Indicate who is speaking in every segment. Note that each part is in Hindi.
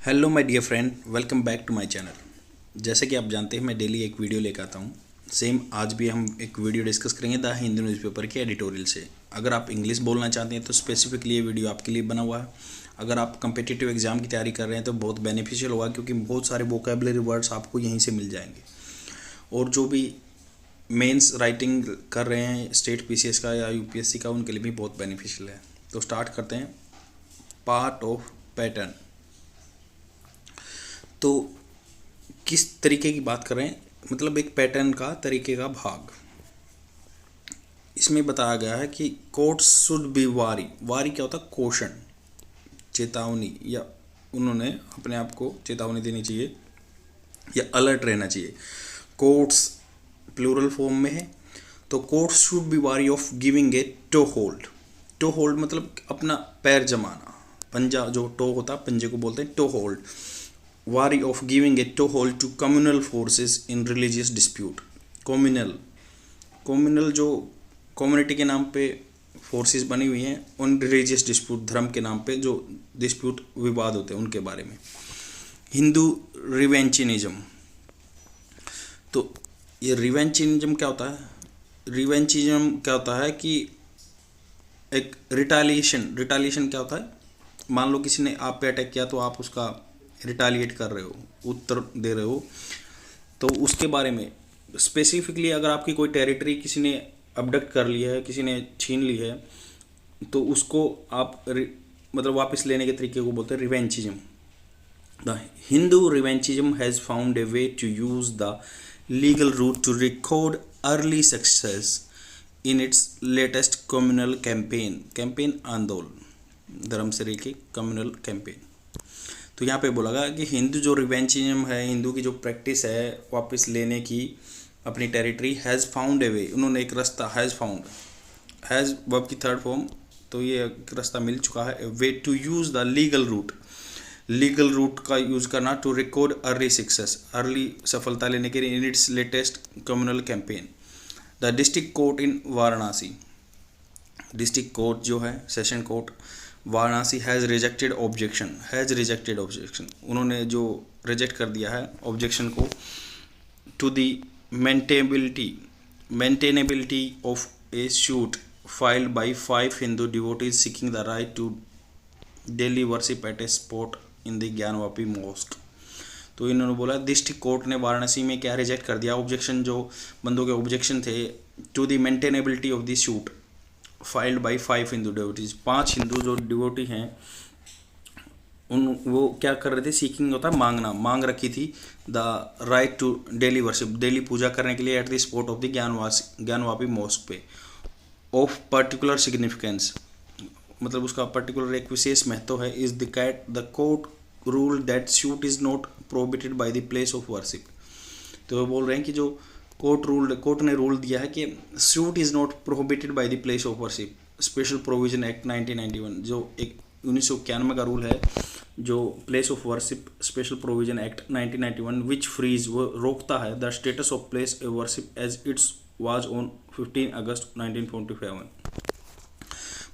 Speaker 1: Hello my dear friend, welcome back to my channel. जैसे कि आप जानते हैं मैं डेली एक वीडियो लेकर आता हूँ। सेम आज भी हम एक वीडियो डिस्कस करेंगे द हिंदू न्यूज़पेपर के एडिटोरियल से। अगर आप इंग्लिश बोलना चाहते हैं तो स्पेसिफिकली ये वीडियो आपके लिए बना हुआ है। अगर आप कम्पिटिटिव एग्जाम की तैयारी कर रहे हैं तो बहुत बेनिफिशियल होगा, क्योंकि बहुत सारे वोकेबलरी वर्ड्स आपको यहीं से मिल जाएंगे। और जो भी मेंस राइटिंग कर रहे हैं स्टेट पीसीएस का या यूपीएससी का, उनके लिए भी बहुत बेनिफिशियल है। तो स्टार्ट करते हैं। Part of pattern. तो किस तरीके की बात कर रहे हैं, मतलब एक पैटर्न का तरीके का भाग। इसमें बताया गया है कि कोर्ट्स शुड बी वारी। वारी क्या होता है? कॉशन, चेतावनी, या उन्होंने अपने आप को चेतावनी देनी चाहिए या अलर्ट रहना चाहिए। कोर्ट्स प्लूरल फॉर्म में है, तो courts should be wary of giving a toehold. Toehold मतलब अपना पैर जमाना, पंजा जो टो होता है पंजे को बोलते हैं toehold. Wary of giving a toehold to communal forces in religious dispute। communal जो कम्युनिटी के नाम पे फोर्सेस बनी हुई हैं, उन रिलीजियस डिस्प्यूट धर्म के नाम पे जो डिस्प्यूट विवाद होते हैं उनके बारे में। हिंदू रिवेंचिनिज्म। तो ये रिवेंचिनिज्म क्या होता है? रिवेंचिज्म क्या होता है कि एक रिटालिएशन क्या होता है? मान लो किसी ने आप पे अटैक किया तो आप उसका रिटालिएट कर रहे हो, उत्तर दे रहे हो। तो उसके बारे में स्पेसिफिकली अगर आपकी कोई टेरिटरी किसी ने अबडक्ट कर ली है, किसी ने छीन ली है, तो उसको आप मतलब वापस लेने के तरीके को बोलते हैं revanchism. The Hindu revanchism has found a way to use the legal route to record early success in its latest communal campaign आंदोलन धर्म से लेके कम्युनल कैंपेन। तो यहाँ पे बोला गया कि हिंदू जो रिवेंचिज्म है, हिंदू की जो प्रैक्टिस है वापस लेने की अपनी territory, has found a way, उन्होंने एक रास्ता, हैज़ फाउंड, हैज़ वर्ब की थर्ड फॉर्म, तो ये एक रास्ता मिल चुका है। Way to use the legal route का यूज़ करना to record early success, early सफलता लेने के लिए in its latest communal campaign. The district court in Varanasi, district court जो है session court Varanasi has rejected objection, उन्होंने जो रिजेक्ट कर दिया है ऑब्जेक्शन को, to the maintainability of a suit filed by 5 Hindu devotees seeking the right to daily worship at a spot in the Gyanvapi mosque. तो इन्होंने बोला डिस्ट्रिक्ट कोर्ट ने वाराणसी में क्या रिजेक्ट कर दिया? ऑब्जेक्शन, जो बंदों के ऑब्जेक्शन थे, to the maintainability of the suit filed by 5 Hindu devotees. 5 Hindu जो डिवोटी हैं उन वो क्या कर रहे थे? सीकिंग होता है मांगना, मांग रखी थी the right to daily worship, daily पूजा करने के लिए at the spot of the Gyanvapi mosque पे, ऑफ पर्टिकुलर सिग्निफिकेंस, मतलब उसका पर्टिकुलर एक विशेष महत्व है। Is the court rule that suit is not prohibited by the place of worship. तो वो बोल रहे हैं कि जो कोर्ट ने रूल दिया है कि suit is not prohibited by the place of worship. Special provision act 1991 जो एक 1991 का रूल है, जो place of worship special provision act 1991 which freeze, वो रोकता है the status of place of worship as it's was on 15 August 1947।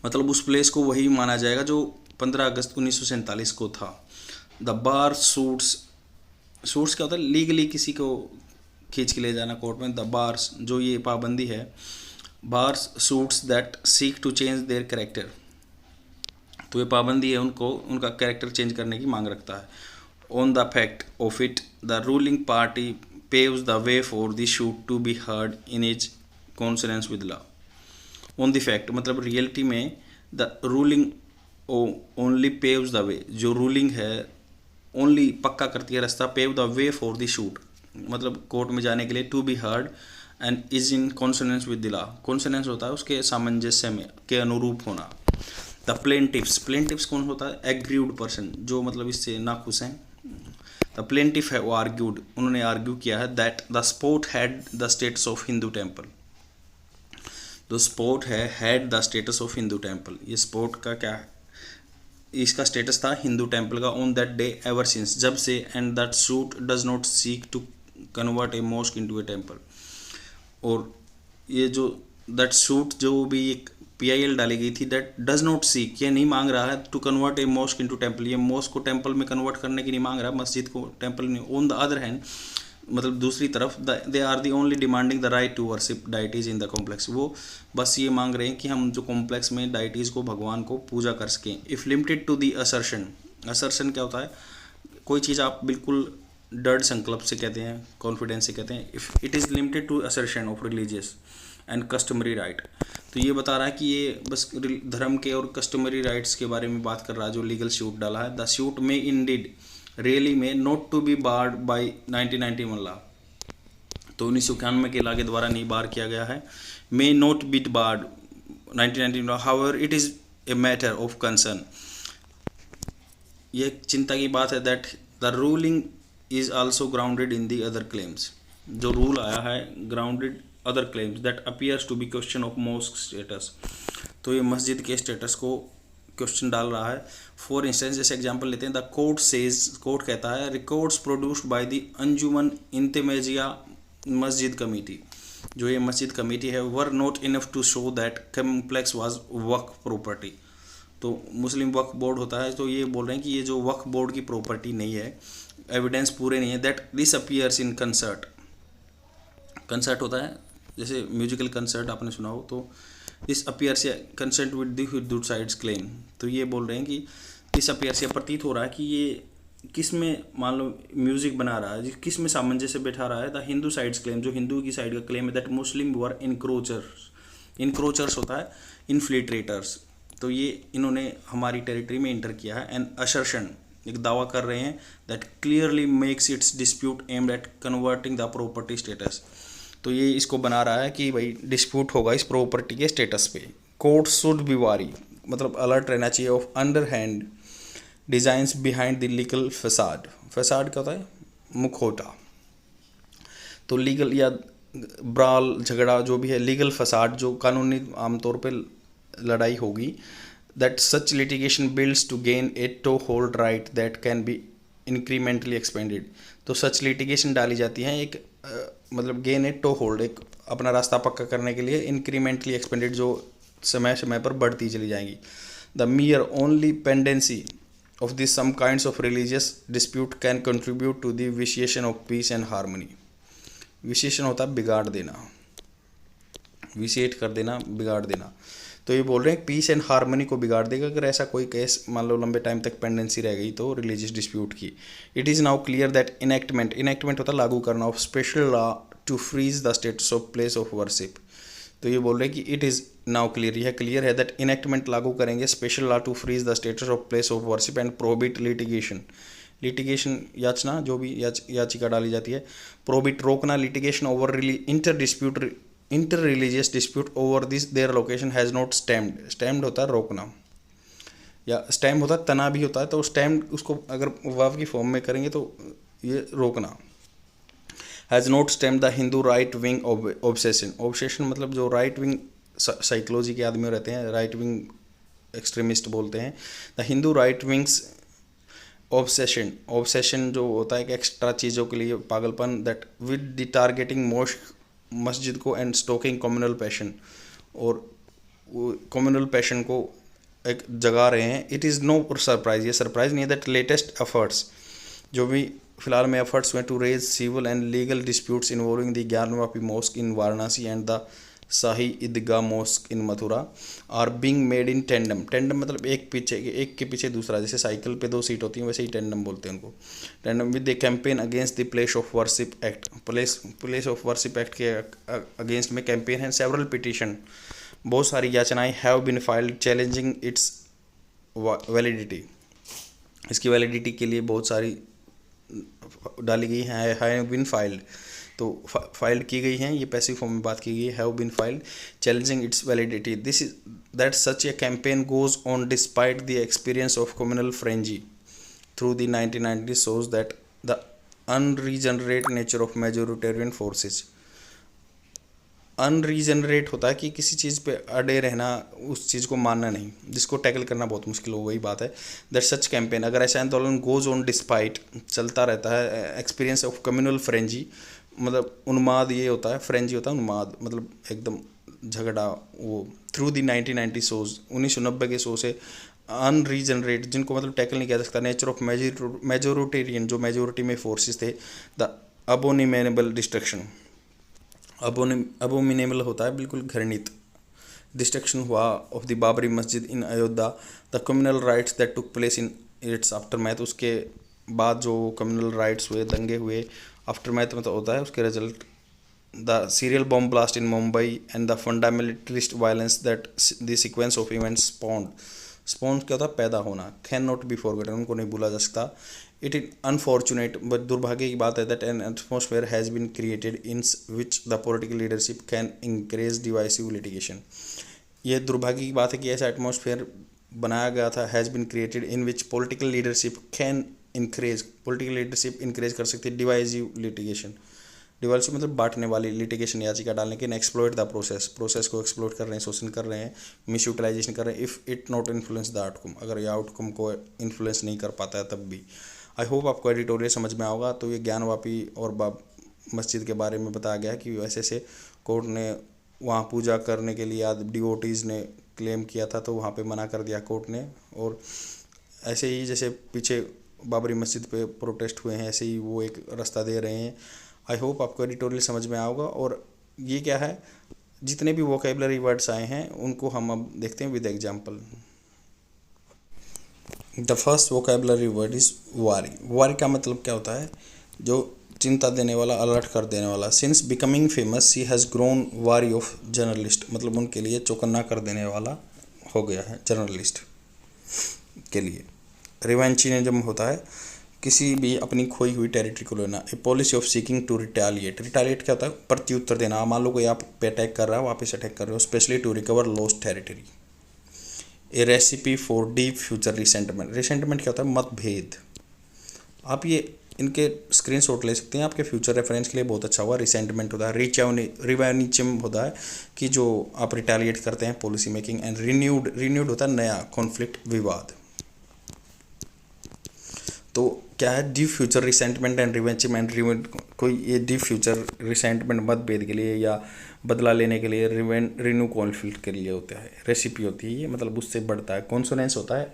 Speaker 1: मतलब उस प्लेस को वही माना जाएगा जो 15 अगस्त 1947 को था। द बार सूट्स क्या होता है? लीगली किसी को खींच के ले जाना कोर्ट में। द बार्स, जो ये पाबंदी है, bars suits that seek to change their character, तो ये पाबंदी है उनको उनका कैरेक्टर चेंज करने की मांग रखता है। On the fact of it the ruling party paves the way for the suit to be heard in is consonance with law. On the fact मतलब रियलिटी में, the ruling only paves the way, जो रूलिंग है ओनली पक्का करती है रास्ता, pave the way for the suit मतलब कोर्ट में जाने के लिए, to be heard and is in consonance with the law, consonance होता है उसके सामंजस्य में के अनुरूप होना। द प्लेंटिफ्स कौन होता है? एग्रीव्ड पर्सन, जो मतलब इससे नाखुश हैं। द प्लेंटिफ है वो आर्ग्यूड, उन्होंने आर्ग्यू किया है that the sport had the status of Hindu temple. जो स्पोर्ट है had the status of Hindu temple, ये स्पोर्ट का क्या है? इसका स्टेटस था हिंदू टेम्पल का on that day ever since, जब से, and that suit does not seek to convert a mosque into a temple. और ये जो दैट सूट जो भी एक PIL डाली गई थी, दैट डज नॉट सीक, ये नहीं मांग रहा है to convert a mosque into temple, ये मॉस्क को टेम्पल में कन्वर्ट करने की नहीं मांग रहा, मस्जिद को टेम्पल में। ऑन द अदर हैंड, मतलब दूसरी तरफ, they are the only demanding the right to worship deities in the complex, वो बस ये मांग रहे हैं कि हम जो कॉम्प्लेक्स में डाइटीज को, भगवान को पूजा कर सकें। If limited to the assertion, assertion क्या होता है, कोई चीज़ आप बिल्कुल दृढ़ संकल्प से कहते हैं, कॉन्फिडेंस से कहते हैं। If it is limited to assertion of religious and customary right, तो ये बता रहा है कि ये बस धर्म के और कस्टमरी राइट्स के बारे में बात कर रहा है जो लीगल सूट डाला है। द सूट में indeed really may not to be barred by 1991 law, तो 1991 के लॉ के द्वारा नहीं बार किया गया है। May not be barred 1991 law, however it is a matter of concern, ये चिंता की बात है। That the ruling is also grounded in the other claims, जो रूल आया है grounded other claims that appears to be question of mosque status, तो ये मस्जिद के स्टेटस को क्वेश्चन डाल रहा है। फॉर इंस्टेंस, जैसे एग्जांपल लेते हैं, द कोर्ट सेज, कोर्ट कहता है, records produced by the Anjuman Intezamia Masjid committee, जो ये मस्जिद कमेटी है, were not enough to show that complex was waqf property, तो मुस्लिम वक्फ बोर्ड होता है, तो ये बोल रहे हैं कि ये जो वक्फ बोर्ड की प्रॉपर्टी नहीं है, एविडेंस पूरे नहीं है। That this appears in concert, concert होता है जैसे म्यूजिकल कंसर्ट आपने सुना हो, तो this appears concert with the Hindu sides claim, तो ये बोल रहे हैं कि दिस अपीयर्स, ये प्रतीत हो रहा है कि ये किस में मान लो म्यूजिक बना रहा है, किस में सामंजस्य बैठा रहा है, द हिंदू साइड्स क्लेम, जो हिंदू की साइड का क्लेम है, दैट मुस्लिम वर इनक्रोचर्स, इनक्रोचर्स होता है इन्फ्लिट्रेटर्स, तो ये इन्होंने हमारी टेरिटरी में इंटर किया है। एंड असर्शन, एक दावा कर रहे हैं, that clearly makes it's dispute aimed at converting the property status, तो ये इसको बना रहा है कि भाई डिस्प्यूट होगा इस प्रॉपर्टी के स्टेटस पे। कोर्ट शुड बी वारी, मतलब अलर्ट रहना चाहिए of under hand designs behind the legal facade, facade क्या होता है, मुखौटा, तो लीगल या ब्राल झगड़ा जो भी है, लीगल फसाड जो कानूनी आमतौर पे लड़ाई होगी, that such litigation builds to gain a toehold right that can be incrementally expanded, तो सच लिटिगेशन डाली जाती है एक मतलब गेन ए टो होल्ड, एक अपना रास्ता पक्का करने के लिए, इंक्रीमेंटली एक्सपेंडेड जो समय समय पर बढ़ती चली जाएंगी। The mere only pendency of this some kinds of religious dispute can contribute to the vitiation of peace and harmony, विशेषण होता है बिगाड़ देना, विशेट कर देना, बिगाड़ देना, तो ये बोल रहे हैं पीस एंड हार्मनी को बिगाड़ देगा अगर ऐसा कोई केस मान लो लंबे टाइम तक पेंडेंसी रह गई तो रिलीजियस डिस्प्यूट की। It is now clear that enactment, enactment होता है लागू करना, of special law to freeze the status of place of worship, तो ये बोल रहे हैं कि इट इज़ नाउ क्लियर, यह क्लियर है दैट इनेक्टमेंट लागू करेंगे special law to freeze the status of place of worship and prohibit litigation, litigation याचना जो भी याचिका डाली जाती है, प्रोहिबिट रोकना litigation over inter religious dispute over this their location has not stamped, stamped होता है रोकना, या स्टैम्प होता है तना भी होता है, तो स्टैम्ड उसको अगर वाव की फॉर्म में करेंगे तो ये रोकना। Has not stamped the Hindu right wing obsession, obsession मतलब जो राइट विंग साइकोलॉजी के आदमी रहते हैं, राइट विंग एक्सट्रीमिस्ट बोलते हैं, the Hindu right wings obsession, obsession जो होता है कि एक्स्ट्रा चीज़ों के लिए पागलपन, that with the targeting most मस्जिद को एंड स्टोकिंग कम्युनल पैशन, और कम्युनल पैशन को एक जगा रहे हैं। इट इज़ नो सरप्राइज, ये सरप्राइज नहीं है दैट लेटेस्ट एफर्ट्स, जो भी फिलहाल में एफर्ट्स हुए to raise civil and legal disputes involving the Gyanvapi mosque in Varanasi and the Shahi Idgah mosque in Mathura are being made in tandem, tandem मतलब एक के पीछे दूसरा, जैसे साइकिल पे 2 सीट होती हैं वैसे ही टेंडम बोलते हैं उनको, tandem with the campaign against the place of worship act, place of worship act के अगेंस्ट में कैंपेन है। सेवरल पिटिशन, बहुत सारी याचनाएं have been filed challenging its validity, इसकी वैलिडिटी के लिए बहुत सारी डाली गई हैं, हैव बीन फाइल्ड, तो फाइल्ड की गई हैं, ये पैसिव फॉर्म में बात की गई है, have been filed challenging its validity, this is that such a campaign goes on despite the experience of communal frenzy through the 1990s shows that the unregenerate nature of majoritarian forces, unregenerate होता है कि किसी चीज़ पे अड़े रहना, उस चीज़ को मानना नहीं, जिसको टैकल करना बहुत मुश्किल हो, वही बात है। दैट सच कैंपेन, अगर ऐसा आंदोलन गोज ऑन डिस्पाइट चलता रहता है, एक्सपीरियंस ऑफ कम्युनल फ्रेंजी मतलब उन्माद, ये होता है फ्रेंजी होता है उन्माद मतलब एकदम झगड़ा वो थ्रू दी 1990 शोज, 1990 के शो से अनरीजनरेट, जिनको मतलब टैकल नहीं किया जा सकता, नेचर ऑफ मेजोरिटेरियन, जो मेजोरिटी में फोर्सेस थे, द अबोनिमेनेबल डिस्ट्रक्शन, अबोमिनेबल होता है बिल्कुल घृणित, डिस्ट्रक्शन हुआ of the Babri Masjid in Ayodhya, the communal riots that took place in its aftermath, उसके बाद जो कम्युनल राइट्स हुए, दंगे हुए, आफ्टर मैथ मतलब होता है उसके result, the serial bomb blast in Mumbai and the fundamentalist violence that the sequence of events स्पॉन्ड क्या होता है, पैदा होना, कैन नॉट बी फॉरगेटन, उनको नहीं भूला जा सकता। इट इज अनफॉर्चुनेट बट दुर्भाग्य की बात है that an atmosphere has been created in which the political leadership can encourage divisive litigation, ये दुर्भाग्य की बात है कि ऐसा एटमोसफेयर बनाया गया था, has been created in which political leadership can encourage, political leadership encourage कर सकती है डिवाइसिव लिटिगेशन, डिवाइसिव मतलब बांटने वाली, लिटिगेशन याचिका डालने के, एक्सप्लॉइट द प्रोसेस को एक्सप्लॉइट कर रहे हैं, शोषण कर रहे हैं, मिस यूटिलाइजेशन कर रहे हैं, if it not influence the outcome, अगर ये आउटकम को इन्फ्लुएंस नहीं कर पाता है तब भी। आई होप आपको एडिटोरियल समझ में आओगा। तो ये ज्ञानवापी और मस्जिद के बारे में बताया गया कि वैसे से कोर्ट ने वहाँ पूजा करने के लिए डिवोटीज़ ने क्लेम किया था, तो वहाँ पे मना कर दिया कोर्ट ने, और ऐसे ही जैसे पीछे बाबरी मस्जिद पे प्रोटेस्ट हुए हैं, ऐसे ही वो एक रास्ता दे रहे हैं। आई होप आपको एडिटोरियल समझ में आओगा। और ये क्या है, जितने भी वोकेबलरी वर्ड्स आए हैं उनको हम अब देखते हैं with example. The first vocabulary word is वारी। वारी का मतलब क्या होता है, जो चिंता देने वाला, अलर्ट कर देने वाला। Since becoming famous she has grown wary of journalist, मतलब उनके लिए चौकन्ना कर देने वाला हो गया है जर्नलिस्ट के लिए। रिवेंचिनिज्म होता है किसी भी अपनी खोई हुई टेरिटरी को लेना। A policy of seeking to retaliate, retaliate क्या होता है, प्रत्युत्तर देना। मान लो कोई आप पे अटैक कर रहा है, वापस अटैक कर रहे हो, specially to recover lost territory. A recipe for deep future resentment, resentment क्या होता है, मतभेद। आप ये इनके स्क्रीनशॉट ले सकते हैं, आपके फ्यूचर रेफरेंस के लिए बहुत अच्छा हुआ। रिसेंटमेंट होता है, रिवेनिचम होता है कि जो आप रिटेलिएट करते हैं, पॉलिसी मेकिंग। एंड रिन्यूड होता है नया, कॉन्फ्लिक्ट, विवाद। तो क्या है, डीप फ्यूचर रिसेंटमेंट एंड रिवेंचमेंट, कोई ये डीप फ्यूचर रिसेंटमेंट मतभेद के लिए या बदला लेने के लिए, रिन्यू कॉन्फ्लिक्ट के लिए होता है। रेसिपी होती है ये, मतलब उससे बढ़ता है। कॉन्सोनेंस होता है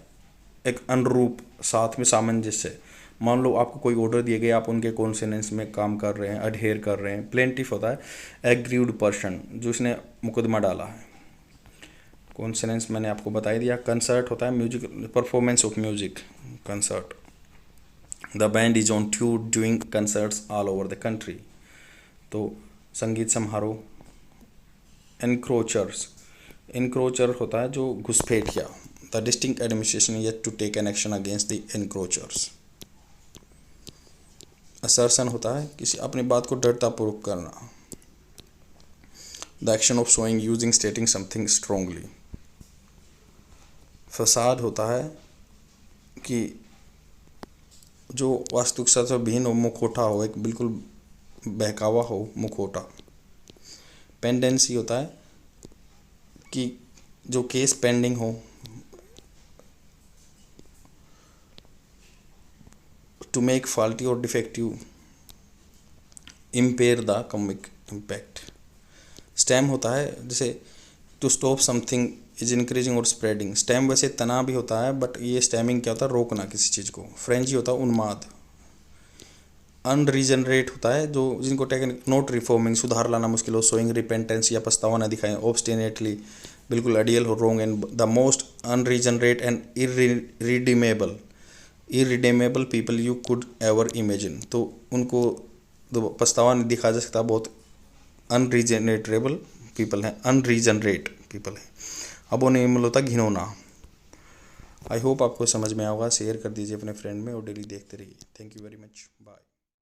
Speaker 1: एक अनुरूप, साथ में सामंजस्य। मान लो आपको कोई ऑर्डर दिए गए, आप उनके कॉन्सोनेंस में काम कर रहे हैं, अडहेयर कर रहे हैं। प्लेंटिफ होता है एग्रीव्ड पर्सन, जो इसने मुकदमा डाला है। कॉन्सोनेंस मैंने आपको बता ही दिया। कंसर्ट होता है music, performance of music, concert. The band is on tour doing concerts all over the country, तो संगीत समारोह। एनक्रोचर्स, एनक्रोचर होता है जो घुसपैठिया। The district administration yet to take an action against the encroachers. Assertion होता है किसी अपनी बात को दृढ़तापूर्वक करना। The action of showing using stating something strongly. फसाद होता है कि जो वास्तविकता से भिन्न हो, मुखौटा हो, एक बिल्कुल बहकावा हो, मुखौटा। पेंडेंसी होता है कि जो केस पेंडिंग हो। टू मेक फॉल्टी और defective, impair the comic impact. Stem होता है जैसे to stop something is increasing और स्प्रेडिंग। स्टैम वैसे तना भी होता है, बट ये स्टैमिंग क्या होता है, रोकना किसी चीज़ को। फ्रेंजी होता है उन्माद। अनरीजनरेट होता है जो जिनको टेक्निक नोट रिफॉर्मिंग, सुधार लाना मुश्किल हो। शोइंग रिपेंटेंस या पछतावा न दिखाएं। ऑब्स्टिनेटली, बिल्कुल अडियल हो, wrong. And the most unregenerate and irredeemable people you could ever imagine, तो उनको पछतावा नहीं दिखा जा सकता, बहुत अनरीजनरेटेबल पीपल हैं, अनरीजनरेट पीपल हैं। अबोमिनेबल होता घिनौना। आई होप आपको समझ में आएगा। शेयर कर दीजिए अपने फ्रेंड में और डेली देखते रहिए। Thank you very much, bye.